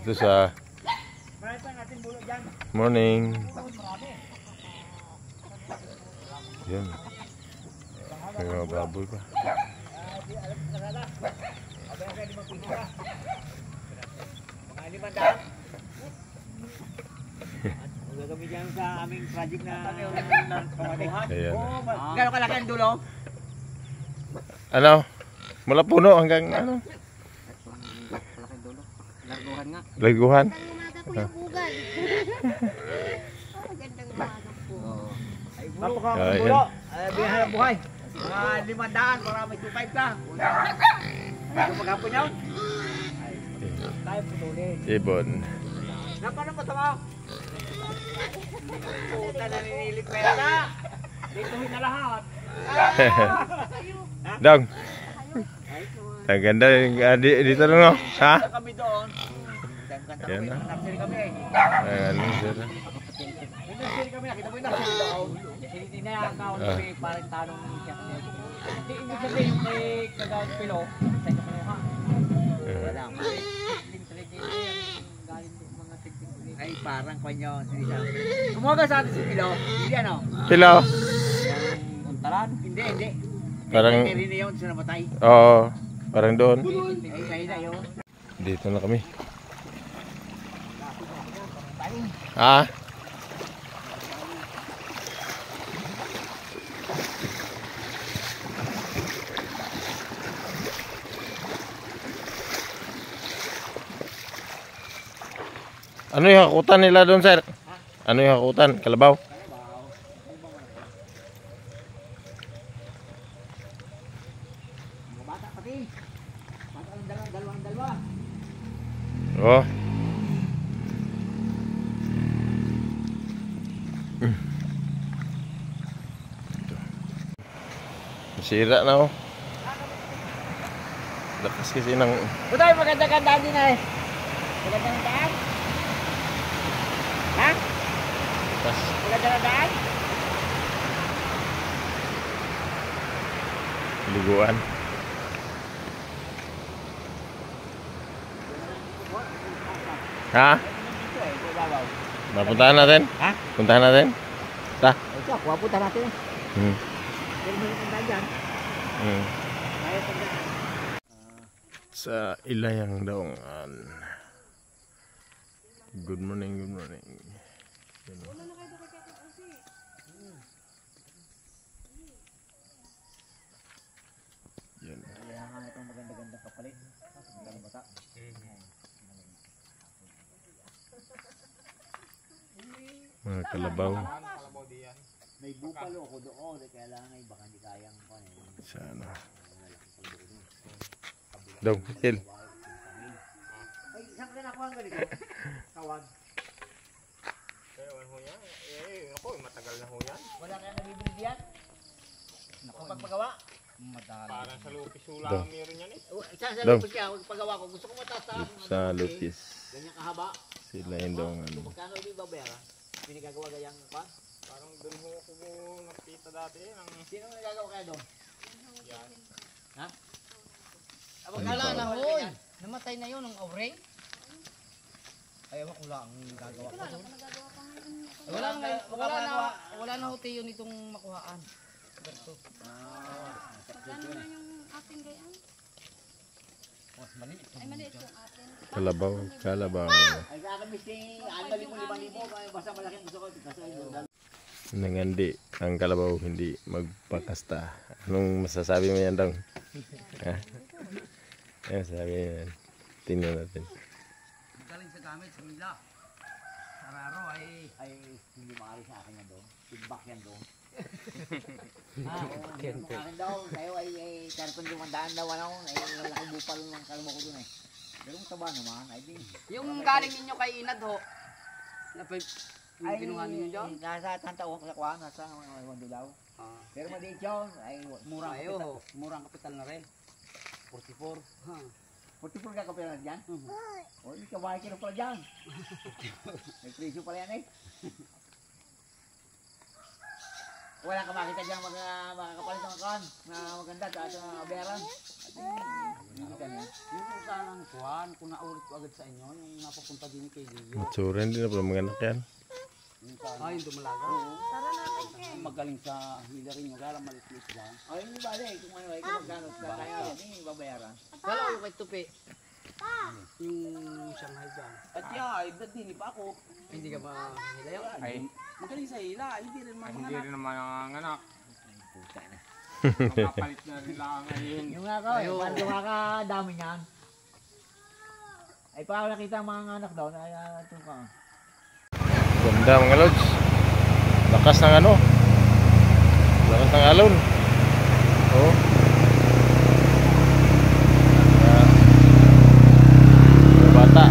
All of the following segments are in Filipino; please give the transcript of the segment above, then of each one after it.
dito sa morning. Yan. May mga baboy pa. Gagamit yan sa aming project na pamaduhan. Gano'ng kalaki ang dulo? Ano? Mula puno hanggang ano? Kalaki ang dulo. Larguhan nga. Laguhan? Magandang umaga po. Ay, napakang dulo. Biyahe ang buhay. Mga 500 para may 2.5 ka. Ano maghapon yun? Tayo putunin. Ibon. Paano ba ito mo? Puta, naninilig pera na. Dituhin na lahat. Dong. Ang ganda dito lang, no? Ha? Kami doon. Yan na. Nursery kami eh. Ano sir? May nursery kami, nakita mo yung nursery doon. Hindi na yung account kami parang tanong siya. Hindi, ibig sabihin yung may kagawang pilo. Sa inyo kayo ha? Wala. Ay, parang kanyo. Kumaga sa atin si Pilo. Hindi ano? Pilo. Kuntalan? Hindi. Parang... May rin yun sa namatay. Oo. Parang doon. Ay, kayo na yun. Dito na kami. Ha? Ano yung hakutan nila doon, sir? Ano yung hakutan? Kalabaw? Mga bata pati. Bata ang dalawa. Oh. Masira na oh. Lakas kasi ng... Butay, maganda-gandaan din eh. Maganda-gandaan? Ha? Lakas. Maganda-gandaan? Liguan. Ha? Mapuntahan natin? Ha? Puntahan natin? Ta? Ito, pupunta natin eh. Pero may gandaan dyan. Kaya tandaan. Sa Ilayang Daungan. Good morning, good morning. Yan. Kailangan itong maganda-ganda kapalit. Magandang bata. Mga kalabaw. May bupalo ako doon. Kailangan ay baka hindi kayang Sa ano. Dong, Hil. ay, saan ka nakuha ang ganito? Kawag. Ewan ho yan. Ako, matagal na ho yan. Wala kayong nabibili diyan? Pagpagawa? Parang sa Lupis hula Daw. ang meron yan eh. Saan sa Daw. lupis ka? Pagpagawa ko. Gusto ko mataas. Sa Lupis. Ganyan kahaba. Sila yung Daungan. Magkano hindi babayaran? Pinagagawa gayang pa? Parang doon ho ako nakita dati eh. Sino ang nagagawa kaya doon? Yan. Ha? Wala na hoy. Namatay na yun ng Aureng. Ay, ewan ko lang ang gagawa ko doon. Wala na ho tayo nitong makuhaan. Ganito. Magkano na yung ating gayaan? Mas maliit. Ay, maliit yung atin. Kalabaw, kalabaw. Ay sa akin, Mr. 5,000, basta malaking gusto ko. Kasi Nangandi ang kalabaw hindi magpakasta. Anong masasabi mo yan, Dong? Ha? Ano sabi yan? Tingnan natin. Galing sa gamit sa Mila. Sararo ay hindi maaari sa akin yan doon. Feedback yan doon. Sa akin daw, sa'yo ay karton 500 daw ano. Ay lalaking bupalo ng kalmo ko doon eh. Pero kung taba naman, ay di. yung galing ninyo kay Inad ho. Na Ay, kinuha ninyo dyan. nasa tantaw ko sa kuha, nasa Wando daw. Pero maliit yun, ay Murang kapital na rin. 44. 44 ka kapila na dyan? O, hindi ka bahay ka na pala dyan. May presyo pala yan eh. Wala ka makita dyan makakapalit ng kan na maganda at bayaran. Yung kung saan ang kuhan, kung naulit ko agad sa inyo, yung napapunta din kay Leo. Matsura, hindi na pala mga anak yan. Yung dumalaga? Oo. Magaling sa hila rin yung gara, malit-lit lang. Ay, hindi ba rin? Kung ano ay magkano sa kaya yan, babayaran. Kala ko kay Tupi. Yung Shanghai dyan. At yeah, dini pa ako. Hindi ka ba hila yun? Ay, Magaling sa hila, hindi rin ay, mga hindi rin naman ang anak. puta na. Makapalit na rin lang ngayon. Yung nga ko, yung makakadami niyan. Ay, pa nakita ang mga anak daw, ay ito ka. Ganda mga lods. Lakas ng ano. Lakas ng alon. Oh. Mga bata.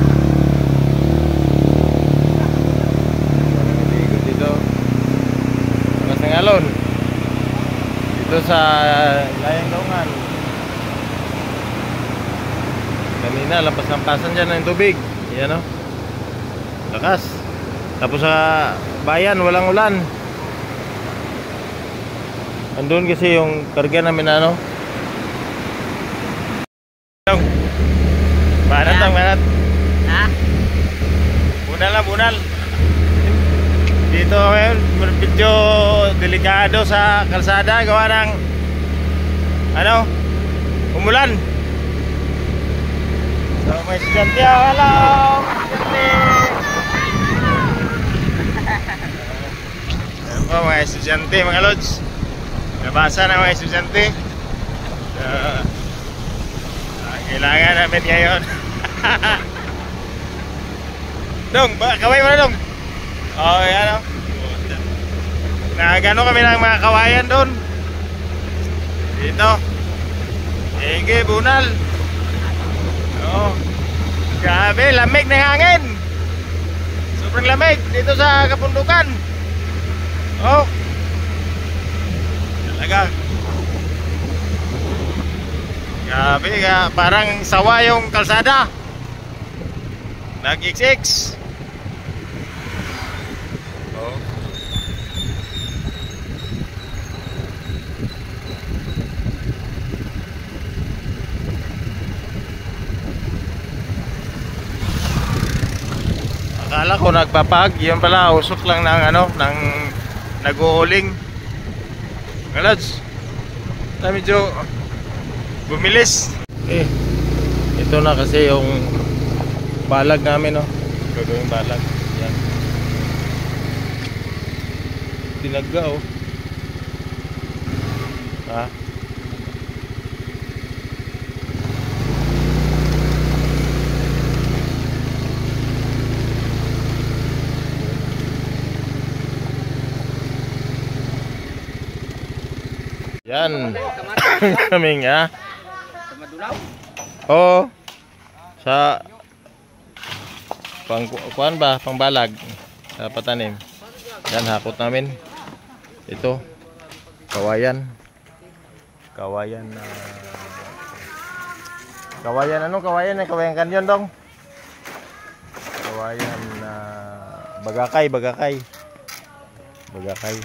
Naligo dito. Lakas ng alon. Dito sa Layang Daungan. Kanina lampas-lampasan dyan ng tubig. Yan o. Lakas. Tapos sa bayan walang ulan. Andun kasi yung karga namin ano. Banat ang banat. Ha? Bunal na bunal. Dito ngayon medyo delikado sa kalsada gawa ng ano? Umulan. So may estudyante. Hello! Estudyante! Ayan po mga estudyante, mga lods. Nabasa na mga estudyante. Kailangan namin ngayon. Dong, kaway mo na dong. Oh, yan o. Nagano kami ng mga kawayan doon. Dito. Ege, bunal. Oh. Grabe, lamig ng hangin. Sobrang lamig dito sa kapundukan. Oh. Talaga. Grabe, parang sawa yung kalsada. Nag-XX. Oh. Akala ko nagpapag, yun pala usok lang ng ano, ng nag-uuling. Ngalads. Medyo bumilis. Ito na kasi yung balag namin, no. Gagawing balag. Yan. Tinaga, oh. Ha? Yan. Kaming ha. Oo. Sa kuan ba, pangbalag sa patanim. Yan hakot namin. Ito. Kawayan. Kawayan na kawayan, anong kawayan? Kawayan kanyon dong. Kawayan na bagakay, bagakay. Bagakay.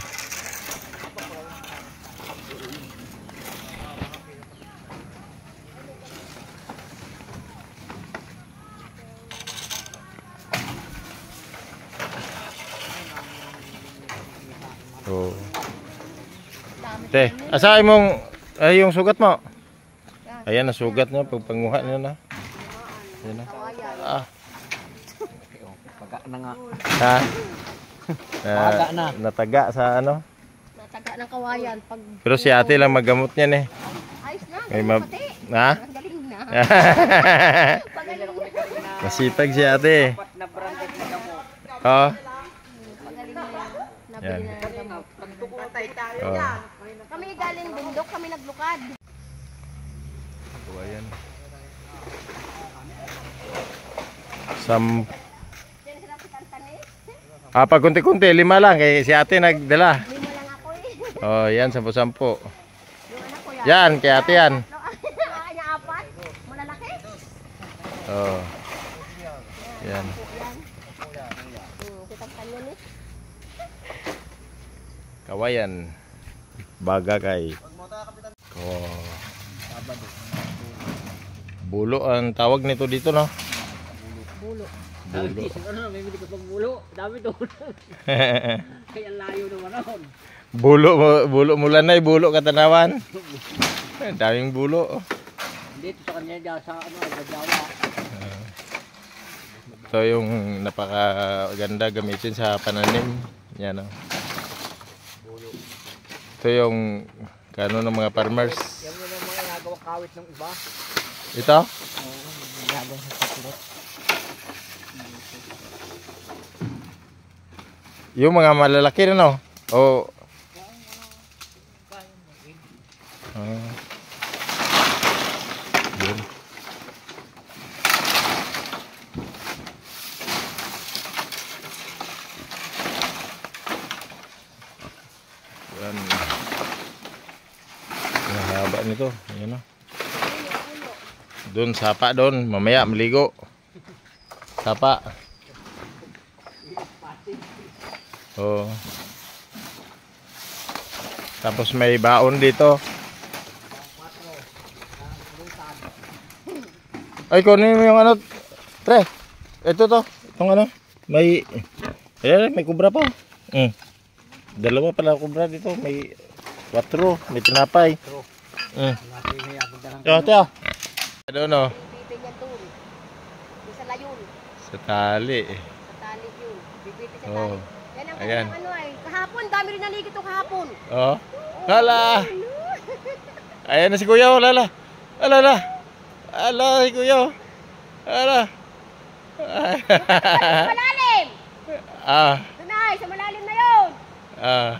Oh. Te, asa imong ay yung sugat mo? Ayan na sugat na pag panguha niyo na. Ayan na. Ah. Pagka na nga. Ha? Taga na. Nataga sa ano? Nataga ng kawayan. Pag Pero si ate lang maggamot niyan eh. ayos na, May pati. ha? Ang galing na. Pagaling na. Masipag si ate. Na branded na gamot. Oh. Pagaling na. Nabili Yan. na ng gamot. Pagtukulatay tayo Oh. yan. Kami galing bundok, kami naglukad. Kawayan. Sam pag kunti-kunti, 5 lang kay si ate nagdala. Lima lang ako eh. Oh, yan 10-10. Yung anak ko yan. Yan, kay ate yan. Kanya apat. Malalaki. Oh. Yan. Kitang kanyan eh. Kawayan. Bagakay. Oh. Bulo ang tawag nito dito, no? Bulo. Bulo. Ano, may bili ka pang bulo. Dami doon. Kaya layo naman nun. Bulo mula na, bulo katanawan. Daming bulo. Dito sa kanya dyan sa ano, sa Jawa. Ito yung napakaganda gamitin sa pananim. Yan, no? Ito yung kano ng mga farmers. Yan mo naman mga nagawa kawit ng iba. Ito? Oo, nagawa sa sakulot. Yung mga malalaki na, no? O... Yun. Yan. Ang haba nito. Yan, no? Doon, sapa doon. Mamaya, maligo. Sapa. Oh. Tapos may baon dito. Ay, kunin mo yung ano, pre. Ito to. Itong ano. May, ayan, may kubra pa. Dalawa pala kubra dito. May 4. May tinapay. Tiyo. Ano, no? Bibitin yan doon. Yung sa layon. Sa tali. Sa tali yun. Bibitin sa Oh. tali. Yan ang Ayan. kanyang ano ay. Kahapon, dami rin naligid ito kahapon. Oh. Hala. Ayan na si Kuya. Lala. Alala. Ala, si Kuya. Ala. Malalim! Ah. Doon ay, sa malalim na yun. Ah.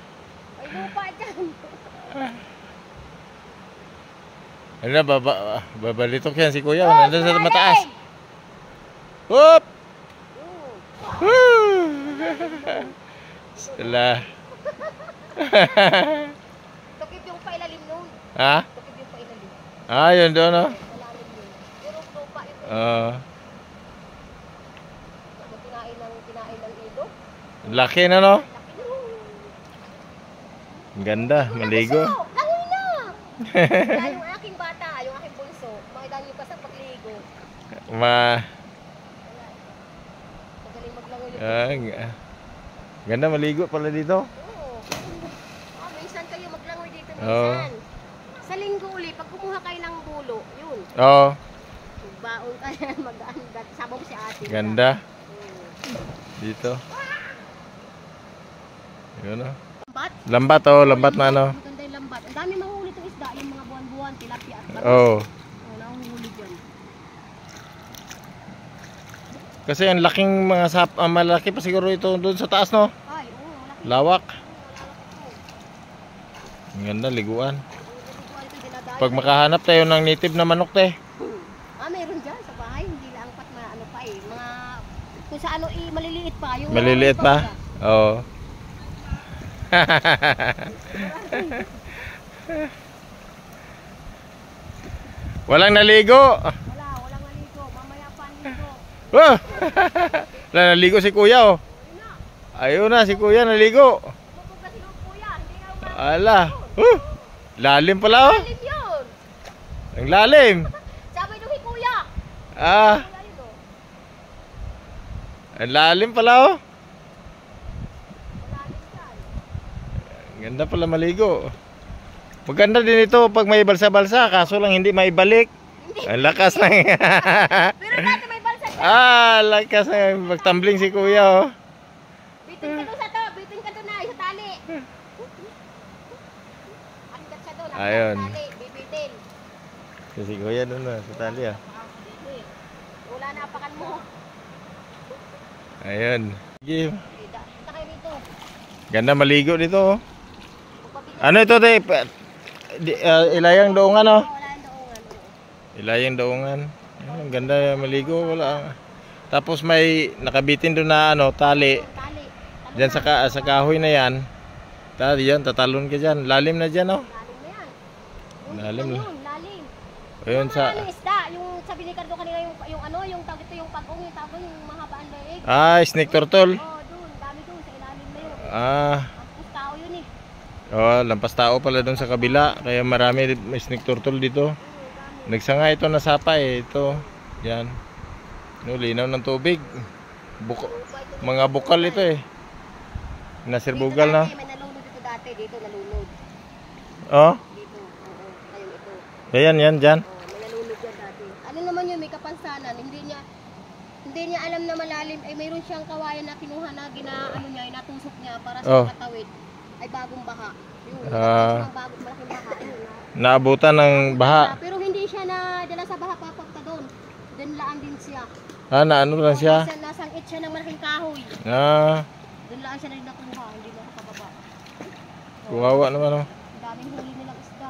May lupa dyan. Ano na, babalitok yan si Kuya. Nandun sa mataas. Whoop! Woo! Sila. Tukip yung pailalim nun. Ha? Tukip yung pailalim. Ah, yun doon, no? Malalim yun. Pero lupa yun. Ako kinain ng ilo. Laki na, no? Laki na yun. Ang ganda, maligo. Bunso, langoy na! Kaya yung aking bata, yung aking bunso, makita niyo ka sa pagligo. Magaling maglangoy yun. Ganda, maligo pala dito. Oo. Minsan kayo maglangoy dito Oo. minsan. Sa linggo uli, pag kumuha kayo ng bulo, yun. Oo, Baon kayo, mag-aangat. Sama mo si ate. ganda. Oo. Dito. Yun, no? Lambat? Lambat, oh, lambat na, no? Maganda yung lambat. Ang dami mahuli itong isda, yung mga buwan-buwan, tilapia at bago. Oo. Oo, nahuhuli dyan. Kasi ang laking mga malaki pa siguro ito doon sa taas, no? Ay, oo, malaki. Lawak. Oo, Ang ganda, liguan. malaki ito, dinadayo. Pag makahanap tayo ng native na manok, te. Meron dyan sa bahay, hindi lang pat ano pa eh. Mga, kung sa ano maliliit pa. Yung Maliliit pa? Oo. Walang naligo. Walang maligo. Mamaya pa ligo. Oh! Wala, naligo si Kuya, oh. Ayun na, si Kuya naligo. Bukod kasi yung kuya, hindi nga umabot. Ala. Lalim pala, oh. Lalim yun. Ang lalim. Sabi nung kuya. Ah, Kuya yun oh. ang lalim pala, oh. Malalim yan. Ang ganda pala maligo. Maganda din ito pag may balsa-balsa, kaso lang hindi maibalik. Ang lakas na. Pero dati may balsa dyan. Lakas na magtumbling si Kuya, oh. Bitin ka doon sa to. Bitin ka doon na. Sa tali. Hanggat sa doon. Ayun. Sa tali. Bibitin. Si Kuya doon na, sa tali, ah. Wala na apakan mo. Ayun. Sige. Punta kayo dito. Ganda maligo dito, oh. Magpapigil. Ano ito, te? Ilayang doongan, oh. Wala ang daungan. Oo. Ilayang doongan. Ayun, ang ganda maligo, wala. Tapos may nakabitin doon na ano, tali. Tali. Diyan sa kahoy na yan. Yan, tatalon ka dyan. Lalim na dyan, oh. Lalim na yan. Yung Lalim yun, na. yun, lalim. Ayun sa... Yung isda, yung sabi ni Cardo kanina yung ano, yung tawag ito yung pag-ong, yung tawag yung mahabaan leeg. Snake turtle. Oh, doon, dami doon sa ilalim na yun. Ang tao yun eh. Lampas tao pala doon sa kabila. Kaya marami may snake turtle dito. Dami. Nagsanga ito na sapa eh. Ito. Yan. No, linaw ng tubig. Mga bukal ito eh. Nasirbugal na. May nalunod dito dati. Dito nalunod. Oh. Dito. Oo. Ayun ito. Ayan, yan, dyan. Oo, may nalunod yan dati. Ano naman yun, may kapansanan. Hindi niya alam na malalim. Ay mayroon siyang kawayan na kinuha na ano niya, inatusok niya para sa katawid. Ay bagong baha. Yun. Bagong malaking baha. Ayun na. Naabutan ng baha. Pero hindi siya na dala sa baha papunta doon. Doon laan din siya. Naano lang siya? Nasangit siya ng malaking kahoy. Doon laan siya na rin nakuha. Hindi na nakababa. Kuwawa naman oh. Ang daming huli nilang isda.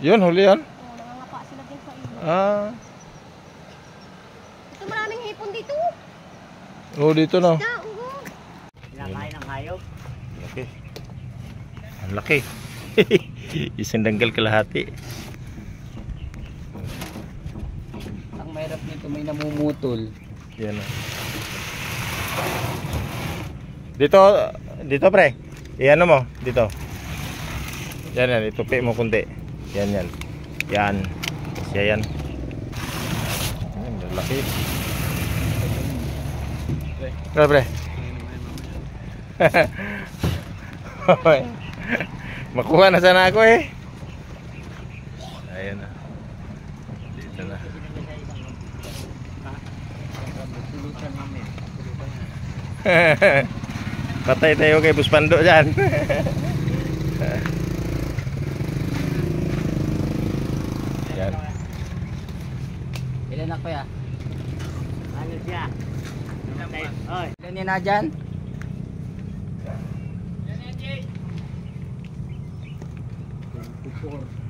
Yun, huli yan? Oo, nangangapa sila din sa ilog. Ito maraming hipon dito. Oh, dito no. Isda, oo. Kinakain ng hayop. Laki. Ang laki. Isang danggal kalahati. Ang mahirap nito, may namumutol. Yan oh. Dito pre. Iyan mo, dito. Yan, itupi mo kunti. Yan. Yan. Siya yan. Laki. Pre. Makuha na sana ako eh. Ayan na. Dito na. Patay tayo kay Buspando dyan. Yan. Ilan na kuya? Ano siya? Oy. Ilan niya na dyan?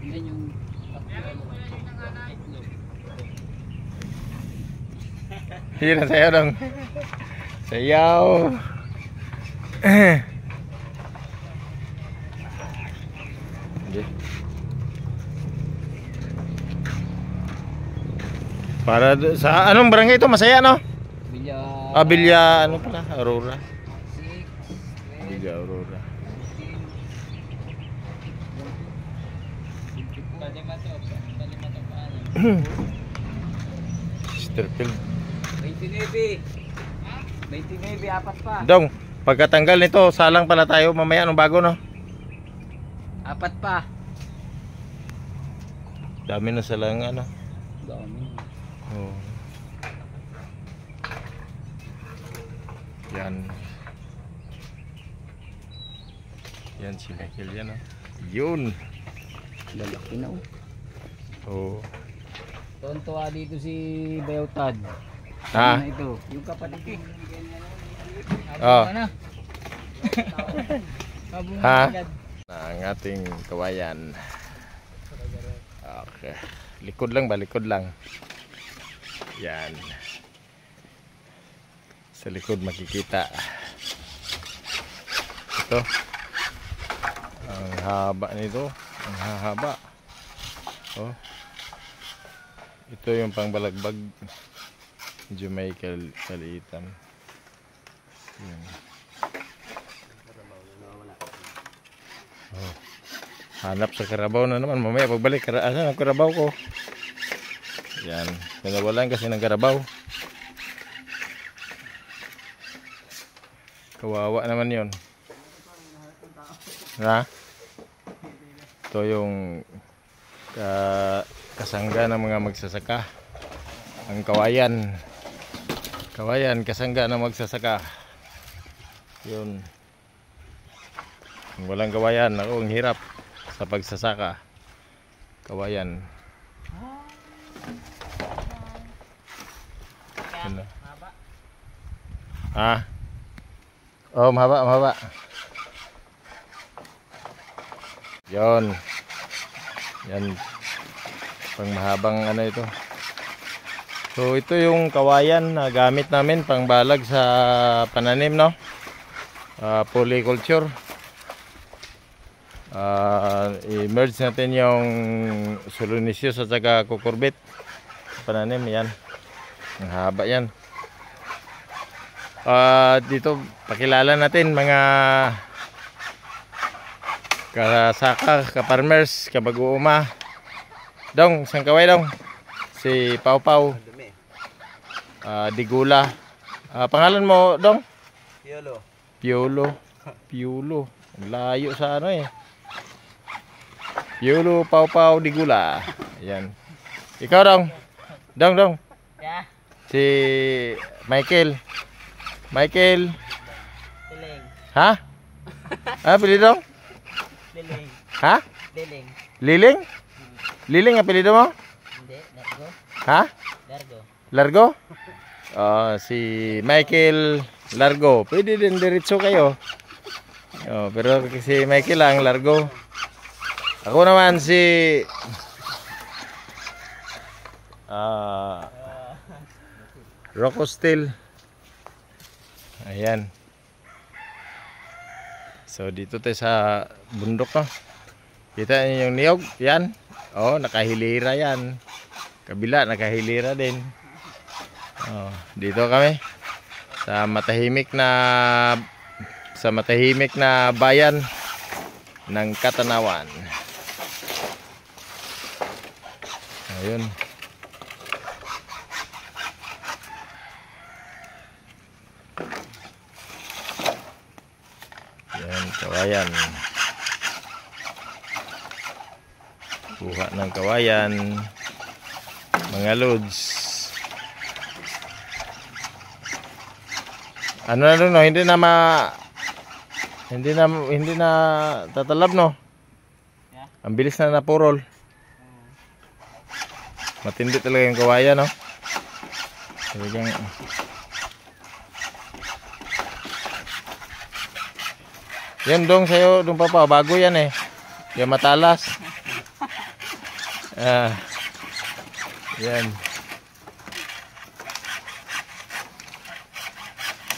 Ilan yung... Sige na sayaw dong. Sayaw. Hindi. Para sa anong barangay ito? Masaya no? Bilya... Bilya ano pala? Aurora. Bilya Aurora. Sterfield. 29. 29, apat pa. Dong, pagkatanggal nito, salang pala tayo mamaya nung bago no? Apat pa. Dami na salang ano. Dami. Oh. Yan. Yan si Michael yan oh. Yun. Lalaki na oh. Oh. Tontuwa dito si Bayotad. Ha? Ano ito? Yung kapatid ko. Oh. Ano? Ha? Ang ating kawayan. Okay. Likod lang ba? Likod lang. Yan. Sa likod makikita. Ito. Ang haba nito. Ang hahaba. Oh. Ito yung pangbalagbag. Medyo may kaliitan. Yan. Oh. Hanap sa karabaw na naman. Mamaya pagbalik. Asan ang karabaw ko? Yan. Pinawalan kasi ng karabaw. Kawawa naman yon. Ha? Ito yung kasangga ng mga magsasaka. Ang kawayan. Kawayan, kasangga ng magsasaka. Yun. Kung walang kawayan, ako ang hirap sa pagsasaka. Kawayan. Ano? Ha? Oh, mahaba. Yon. Yan. Pang mahabang ano ito. So ito yung kawayan na gamit namin pang balag sa pananim no. Polyculture. I-merge natin yung Solonisius at saka cucurbit. Pananim yan. Ang haba yan. Dito pakilala natin mga kasaka, ka-farmers, kabag-uuma. Dong, isang kaway dong. Si Pau Pau. Dumi. Digula. Pangalan mo, Dong? Yolo. Piolo. Piolo. Ang layo sa ano eh. Piolo, Pau Pau, Digula. Ayan. Ikaw, Dong? Dong. Yeah. Si Michael. Michael. Diling. Ha? Apelido? Diling. Ha? Diling. Liling? Liling apelido mo? Hindi. Largo. Ha? Largo. Largo? Si Michael Largo. Pwede din diretso kayo. Pero si Michael lang Largo. Ako naman si Rocco Steel. Ayan. So dito tayo sa bundok, no. Kita niyo yung niyog, yan. Nakahilira yan. Kabila nakahilira din. Dito kami sa matahimik na bayan ng Katanawan. Ayun. Yan, kawayan. Buha ng kawayan. Mga loads. Ano na no, hindi na tatalab, no. Ang bilis na napurol. Matindi talaga yung kawayan, no. Talagang yan dong sa'yo, dong papa, bago yan eh. Yung matalas. Yan.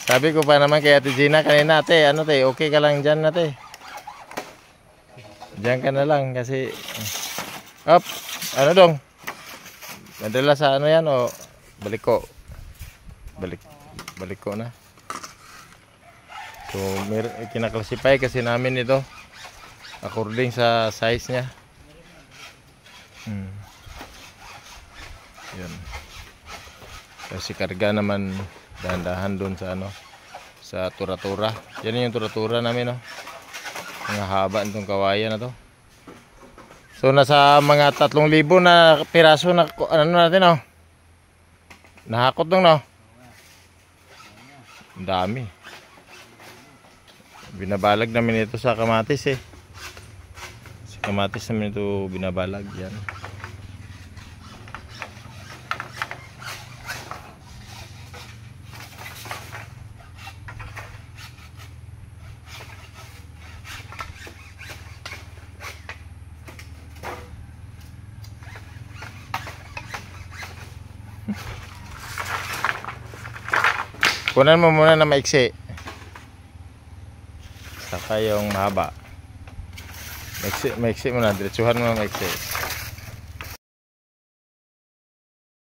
Sabi ko pa naman kay Ate Gina kanina, ate, okay ka lang dyan, ate. Diyan ka na lang kasi ano dong? Madala sa ano yan o balik ko na. So kinaklasify kasi namin ito according sa size nya. Yan. Kasi karga naman dahan-dahan doon sa ano, sa tura-tura. Yan yung tura-tura namin, no. Ang haba nitong kawayan na to. So nasa mga 3,000 na piraso na ano natin, no. Nahakot dong, no. Ang dami. Binabalag namin ito sa kamatis eh. Sa kamatis namin ito binabalag yan. Kunan mo muna na maiksi. Saka yung mahaba. Maiksi mo na. Diretsuhan mo maiksi.